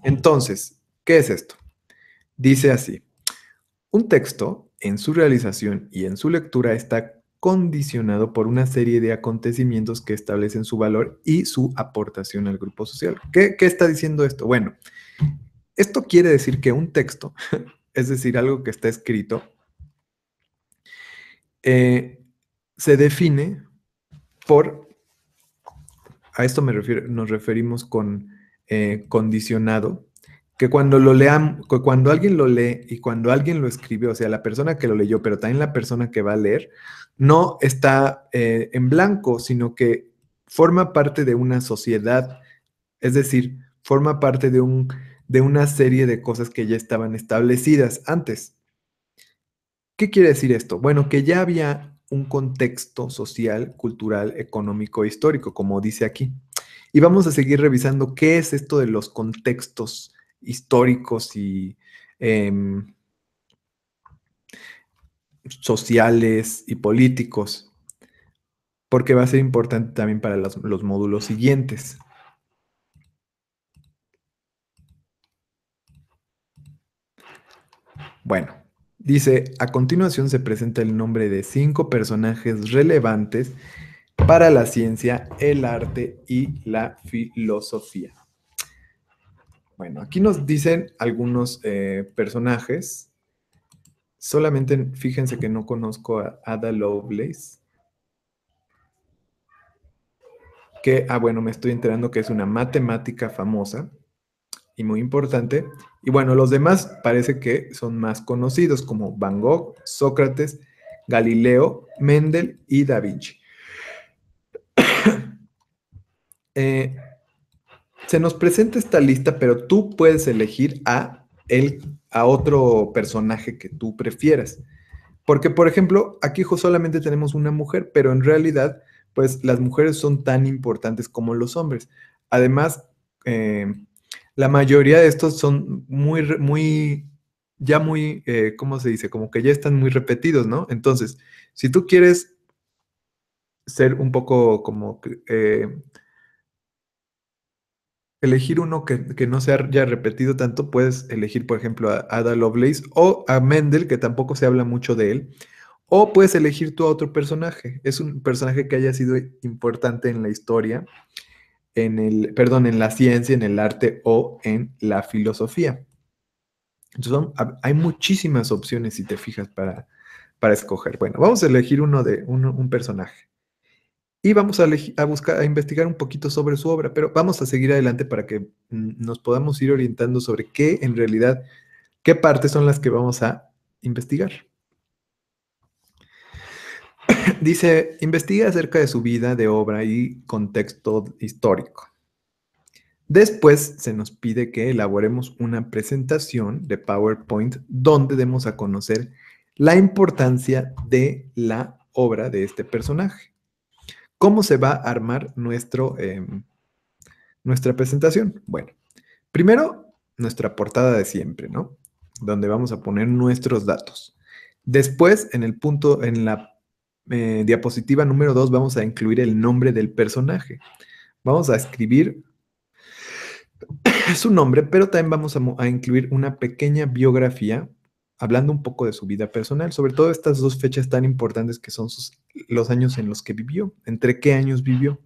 Entonces, ¿qué es esto? Dice así, un texto en su realización y en su lectura está condicionado por una serie de acontecimientos que establecen su valor y su aportación al grupo social. ¿Qué está diciendo esto? Bueno, esto quiere decir que un texto, es decir, algo que está escrito, eh, se define por, a esto nos referimos con condicionado, que cuando lo lean, que cuando alguien lo lee y cuando alguien lo escribe, o sea, la persona que lo leyó, pero también la persona que va a leer, no está en blanco, sino que forma parte de una sociedad, es decir, forma parte de una serie de cosas que ya estaban establecidas antes. ¿Qué quiere decir esto? Bueno, que ya había un contexto social, cultural, económico e histórico, como dice aquí. Y vamos a seguir revisando qué es esto de los contextos históricos y em, sociales y políticos, porque va a ser importante también para los módulos siguientes. Bueno, dice, a continuación se presenta el nombre de 5 personajes relevantes para la ciencia, el arte y la filosofía. Bueno, aquí nos dicen algunos personajes. Solamente fíjense que no conozco a Ada Lovelace. Que, bueno, me estoy enterando que es una matemática famosa y muy importante. Y bueno, los demás parece que son más conocidos como Van Gogh, Sócrates, Galileo, Mendel y Da Vinci. Eh, Se nos presenta esta lista, pero tú puedes elegir a otro personaje que tú prefieras. Porque, por ejemplo, aquí solamente tenemos una mujer, pero en realidad, pues las mujeres son tan importantes como los hombres. Además, eh, la mayoría de estos son ¿cómo se dice? Como que ya están muy repetidos, ¿no? Entonces, si tú quieres ser un poco como elegir uno que no sea ya repetido tanto, puedes elegir, por ejemplo, a Ada Lovelace o a Mendel, que tampoco se habla mucho de él. O puedes elegir tú a otro personaje. Es un personaje que haya sido importante en la historia, en la ciencia, en el arte o en la filosofía. Entonces, hay muchísimas opciones si te fijas para escoger. Bueno, vamos a elegir un personaje. Y vamos a buscar, a investigar un poquito sobre su obra, pero vamos a seguir adelante para que nos podamos ir orientando sobre qué en realidad, qué partes son las que vamos a investigar. Dice, investiga acerca de su vida, de obra y contexto histórico. Después se nos pide que elaboremos una presentación de PowerPoint donde demos a conocer la importancia de la obra de este personaje. ¿Cómo se va a armar nuestra presentación? Bueno, primero nuestra portada de siempre, ¿no? Donde vamos a poner nuestros datos. Después, en la diapositiva número 2, vamos a incluir el nombre del personaje. Vamos a escribir su nombre, pero también vamos a incluir una pequeña biografía hablando un poco de su vida personal, sobre todo estas dos fechas tan importantes que son los años en los que vivió, entre qué años vivió.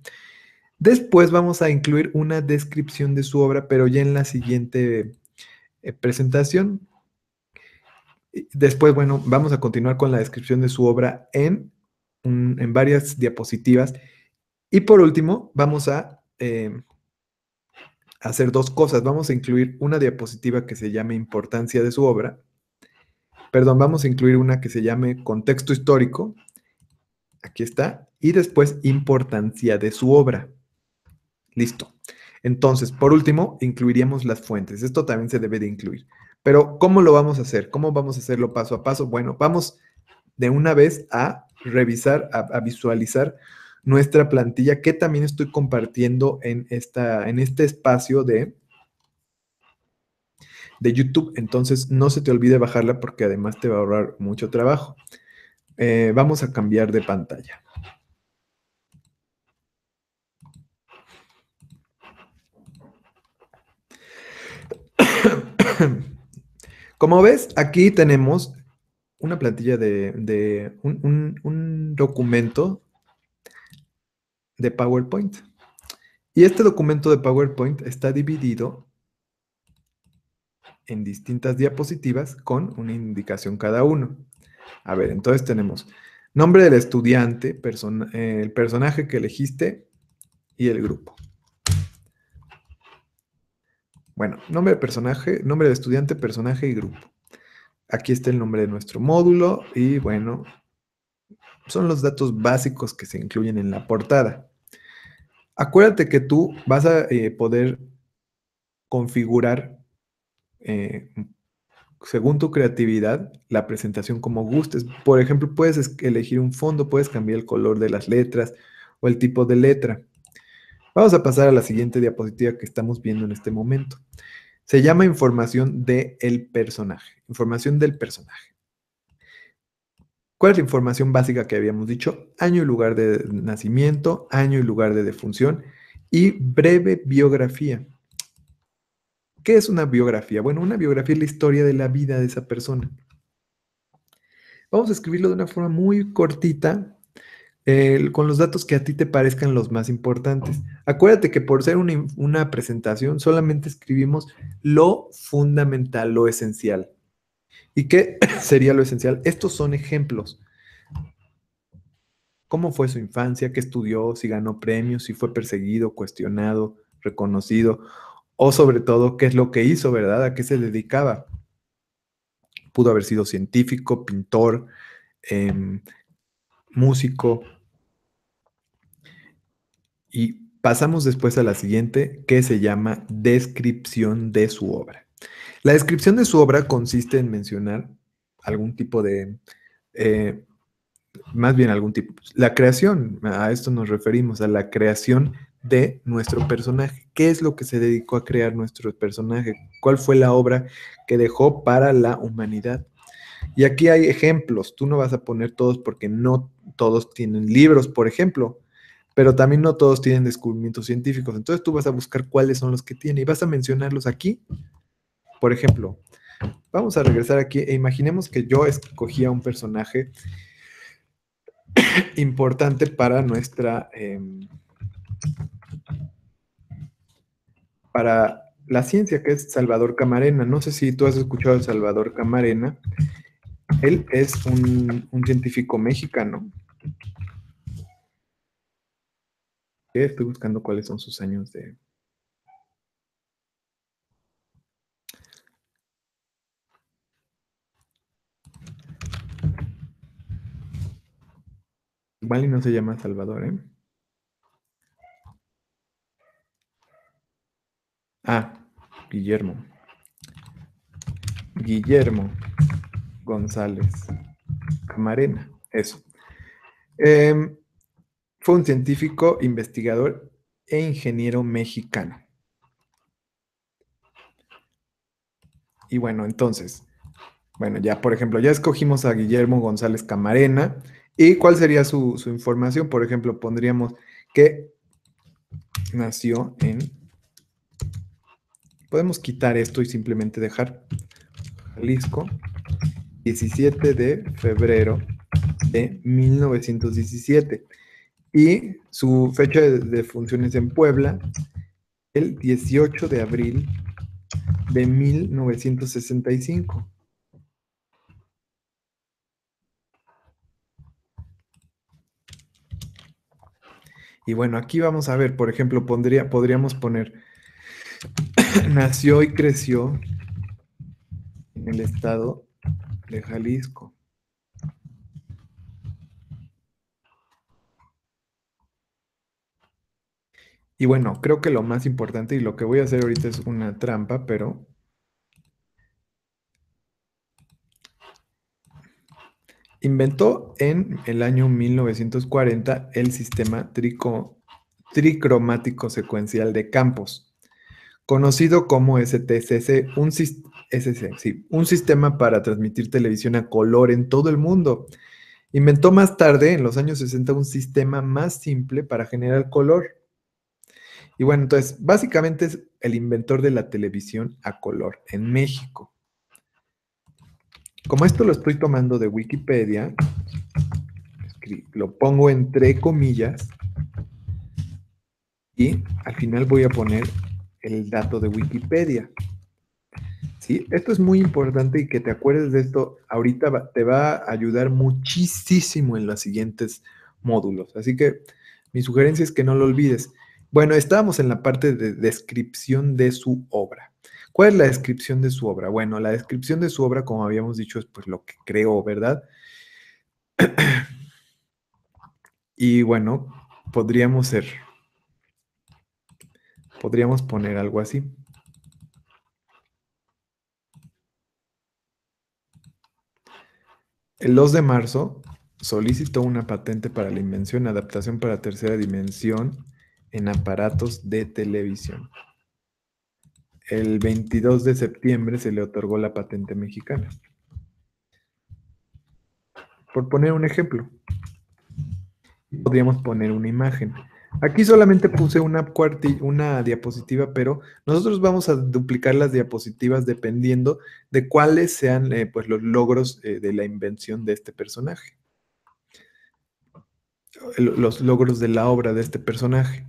Después vamos a incluir una descripción de su obra, pero ya en la siguiente presentación. Después, bueno, vamos a continuar con la descripción de su obra en varias diapositivas. Y por último, vamos a hacer dos cosas. Vamos a incluir una diapositiva que se llame Importancia de su obra. Perdón, vamos a incluir una que se llame Contexto histórico. Aquí está. Y después Importancia de su obra. Listo. Entonces, por último, incluiríamos las fuentes. Esto también se debe de incluir. Pero, ¿cómo lo vamos a hacer? ¿Cómo vamos a hacerlo paso a paso? Bueno, vamos de una vez a revisar, a visualizar nuestra plantilla que también estoy compartiendo en este espacio de YouTube. Entonces, no se te olvide bajarla porque además te va a ahorrar mucho trabajo. Vamos a cambiar de pantalla. Como ves, aquí tenemos una plantilla de un documento de PowerPoint. Y este documento de PowerPoint está dividido en distintas diapositivas con una indicación cada uno. A ver, entonces tenemos nombre del estudiante, el personaje que elegiste y el grupo. Bueno, nombre de personaje, nombre de estudiante, personaje y grupo. Aquí está el nombre de nuestro módulo y bueno, son los datos básicos que se incluyen en la portada. Acuérdate que tú vas a poder configurar, eh, según tu creatividad, la presentación como gustes. Por ejemplo, puedes elegir un fondo, puedes cambiar el color de las letras o el tipo de letra. Vamos a pasar a la siguiente diapositiva que estamos viendo en este momento. Se llama información del personaje. Información del personaje. ¿Cuál es la información básica que habíamos dicho? Año y lugar de nacimiento, año y lugar de defunción y breve biografía. ¿Qué es una biografía? Bueno, una biografía es la historia de la vida de esa persona. Vamos a escribirlo de una forma muy cortita, con los datos que a ti te parezcan los más importantes. Acuérdate que por ser una presentación solamente escribimos lo fundamental, lo esencial. ¿Y qué sería lo esencial? Estos son ejemplos. ¿Cómo fue su infancia? ¿Qué estudió? ¿Si ganó premios? ¿Si fue perseguido, cuestionado, reconocido? O sobre todo, ¿qué es lo que hizo, verdad? ¿A qué se dedicaba? Pudo haber sido científico, pintor, músico. Y pasamos después a la siguiente, que se llama descripción de su obra. La descripción de su obra consiste en mencionar algún tipo de, eh, más bien algún tipo, la creación, a esto nos referimos, a la creación de nuestro personaje. ¿Qué es lo que se dedicó a crear nuestro personaje? ¿Cuál fue la obra que dejó para la humanidad? Y aquí hay ejemplos, tú no vas a poner todos porque no todos tienen libros, por ejemplo, pero también no todos tienen descubrimientos científicos. Entonces tú vas a buscar cuáles son los que tiene y vas a mencionarlos aquí. Por ejemplo, vamos a regresar aquí e imaginemos que yo escogía un personaje importante para para la ciencia, que es Salvador Camarena. No sé si tú has escuchado de Salvador Camarena. Él es un científico mexicano. Estoy buscando cuáles son sus años de... Igual y no se llama Salvador, ¿eh? Ah, Guillermo. Guillermo González Camarena, eso. Fue un científico, investigador e ingeniero mexicano. Y bueno, entonces, bueno, ya por ejemplo, ya escogimos a Guillermo González Camarena. ¿Y cuál sería su información? Por ejemplo, pondríamos que nació en... Podemos quitar esto y simplemente dejar Jalisco, 17 de febrero de 1917. Y su fecha de funciones en Puebla, el 18 de abril de 1965. Y bueno, aquí vamos a ver, por ejemplo, podríamos poner, nació y creció en el estado de Jalisco. Y bueno, creo que lo más importante y lo que voy a hacer ahorita es una trampa, pero inventó en el año 1940 el sistema tricromático secuencial de campos, conocido como STCC, un sistema para transmitir televisión a color en todo el mundo. Inventó más tarde, en los años 60, un sistema más simple para generar color. Y bueno, entonces, básicamente es el inventor de la televisión a color en México. Como esto lo estoy tomando de Wikipedia, lo pongo entre comillas y al final voy a poner el dato de Wikipedia. ¿Sí? Esto es muy importante y que te acuerdes de esto ahorita te va a ayudar muchísimo en los siguientes módulos. Así que mi sugerencia es que no lo olvides. Bueno, estábamos en la parte de descripción de su obra. ¿Cuál es la descripción de su obra? Bueno, la descripción de su obra, como habíamos dicho, es pues lo que creó, ¿verdad? Y bueno, podríamos poner algo así. El 2 de marzo solicitó una patente para la invención y adaptación para tercera dimensión en aparatos de televisión. El 22 de septiembre se le otorgó la patente mexicana. Por poner un ejemplo, podríamos poner una imagen. Aquí solamente puse una diapositiva, pero nosotros vamos a duplicar las diapositivas dependiendo de cuáles sean pues los logros de la invención de este personaje. Los logros de la obra de este personaje.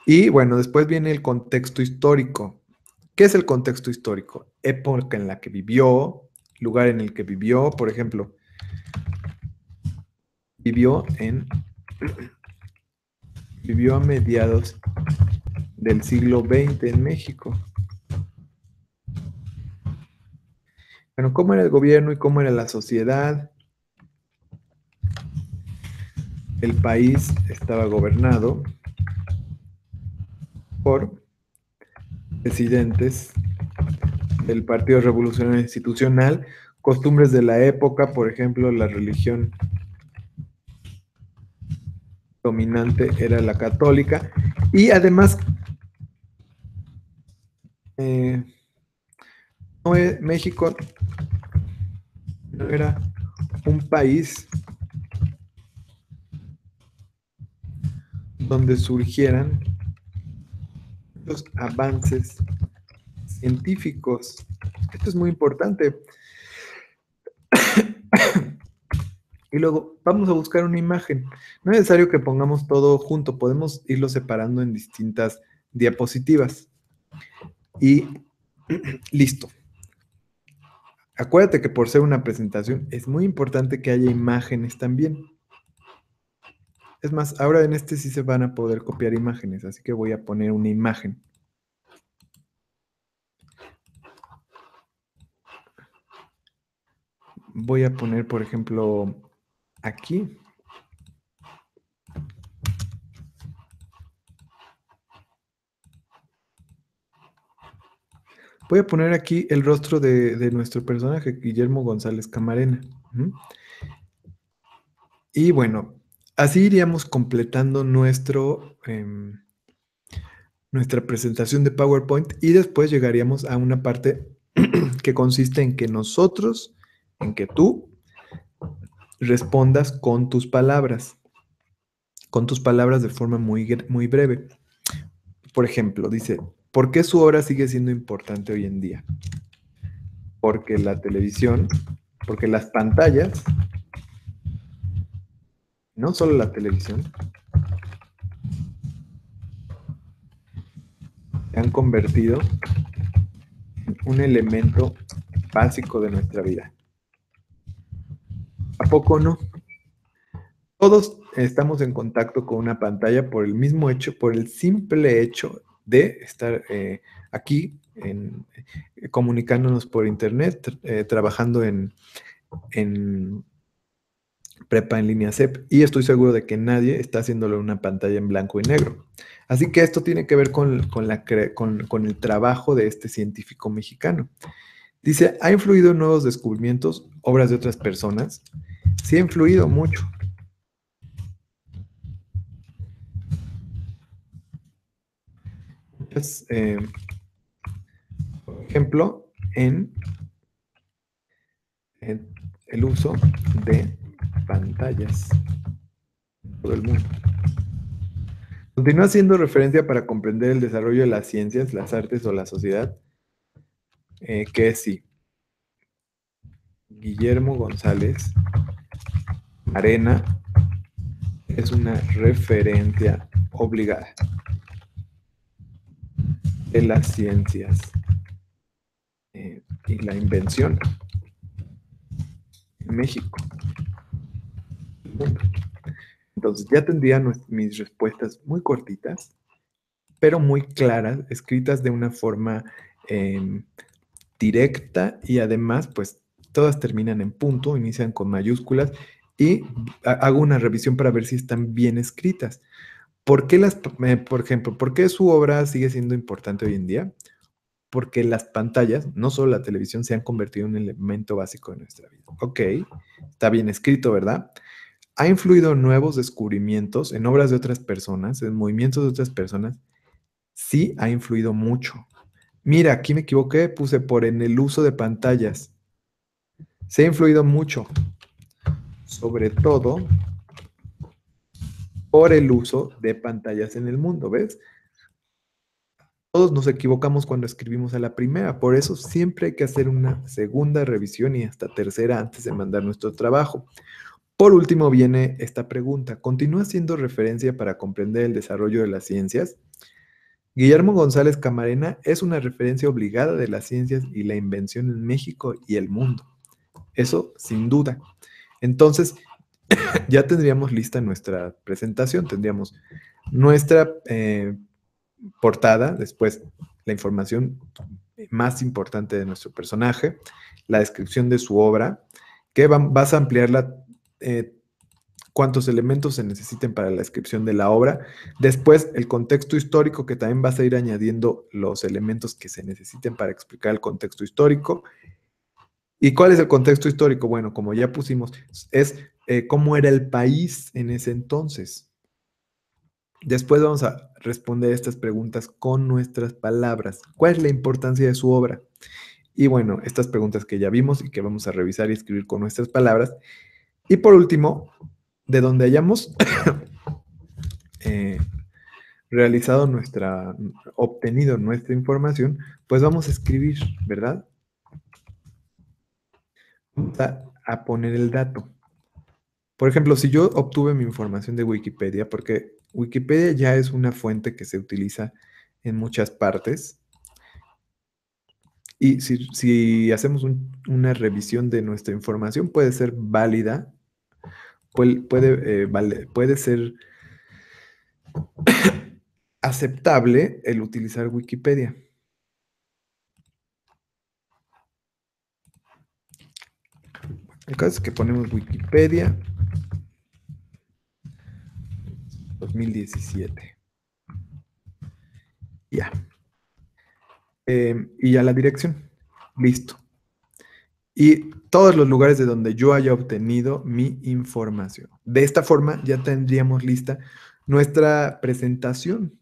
Y bueno, después viene el contexto histórico. ¿Qué es el contexto histórico? Época en la que vivió, lugar en el que vivió, por ejemplo, vivió a mediados del siglo XX en México. Bueno, ¿cómo era el gobierno y cómo era la sociedad? El país estaba gobernado por presidentes del Partido Revolucionario Institucional, costumbres de la época, por ejemplo, la religión dominante era la católica, y además México no era un país donde surgieran los avances científicos. Esto es muy importante. Y luego vamos a buscar una imagen. No es necesario que pongamos todo junto, podemos irlo separando en distintas diapositivas. Y listo. Acuérdate que por ser una presentación es muy importante que haya imágenes también. Es más, ahora en este sí se van a poder copiar imágenes, así que voy a poner una imagen. Voy a poner, por ejemplo, aquí. Voy a poner aquí el rostro de nuestro personaje, Guillermo González Camarena. Y bueno, así iríamos completando nuestra presentación de PowerPoint y después llegaríamos a una parte que consiste en que en que tú respondas con tus palabras de forma muy breve. Por ejemplo, dice, ¿por qué su obra sigue siendo importante hoy en día? Porque la televisión, porque las pantallas, no solo la televisión, se han convertido en un elemento básico de nuestra vida. ¿A poco no? Todos estamos en contacto con una pantalla por el mismo hecho, por el simple hecho de estar aquí comunicándonos por internet, trabajando en prepa en línea CEP, y estoy seguro de que nadie está haciéndolo en una pantalla en blanco y negro. Así que esto tiene que ver con el trabajo de este científico mexicano. Dice, ¿ha influido en nuevos descubrimientos, obras de otras personas? Sí, ha influido mucho. Muchas, por ejemplo, en el uso de pantallas en todo el mundo. Continúa siendo referencia para comprender el desarrollo de las ciencias, las artes o la sociedad. Que sí. Guillermo González Arena es una referencia obligada de las ciencias y la invención en México. Entonces ya tendría mis respuestas muy cortitas, pero muy claras, escritas de una forma directa y además, pues todas terminan en punto, inician con mayúsculas y hago una revisión para ver si están bien escritas. ¿Por qué por ejemplo, por qué su obra sigue siendo importante hoy en día? Porque las pantallas, no solo la televisión, se han convertido en un elemento básico de nuestra vida. Ok, está bien escrito, ¿verdad? Ha influido en nuevos descubrimientos, en obras de otras personas, en movimientos de otras personas. Sí, ha influido mucho. Mira, aquí me equivoqué, puse por en el uso de pantallas. Se ha influido mucho, sobre todo por el uso de pantallas en el mundo, ¿ves? Todos nos equivocamos cuando escribimos a la primera, por eso siempre hay que hacer una segunda revisión y hasta tercera antes de mandar nuestro trabajo. Por último viene esta pregunta, ¿continúa siendo referencia para comprender el desarrollo de las ciencias? Guillermo González Camarena es una referencia obligada de las ciencias y la invención en México y el mundo. Eso sin duda. Entonces, ya tendríamos lista nuestra presentación, tendríamos nuestra portada, después la información más importante de nuestro personaje, la descripción de su obra, que vas a ampliarla, cuántos elementos se necesiten para la descripción de la obra, después el contexto histórico, que también vas a ir añadiendo los elementos que se necesiten para explicar el contexto histórico. ¿Y cuál es el contexto histórico? Bueno, como ya pusimos, es cómo era el país en ese entonces. Después vamos a responder estas preguntas con nuestras palabras. ¿Cuál es la importancia de su obra? Y bueno, estas preguntas que ya vimos y que vamos a revisar y escribir con nuestras palabras. Y por último, de donde hayamos eh, obtenido nuestra información, pues vamos a escribir, ¿verdad? Vamos a poner el dato. Por ejemplo, si yo obtuve mi información de Wikipedia, porque Wikipedia ya es una fuente que se utiliza en muchas partes, y si hacemos una revisión de nuestra información, puede ser válida, puede ser aceptable el utilizar Wikipedia. El caso es que ponemos Wikipedia 2017. Ya. Y ya la dirección. Listo. Y todos los lugares de donde yo haya obtenido mi información. De esta forma ya tendríamos lista nuestra presentación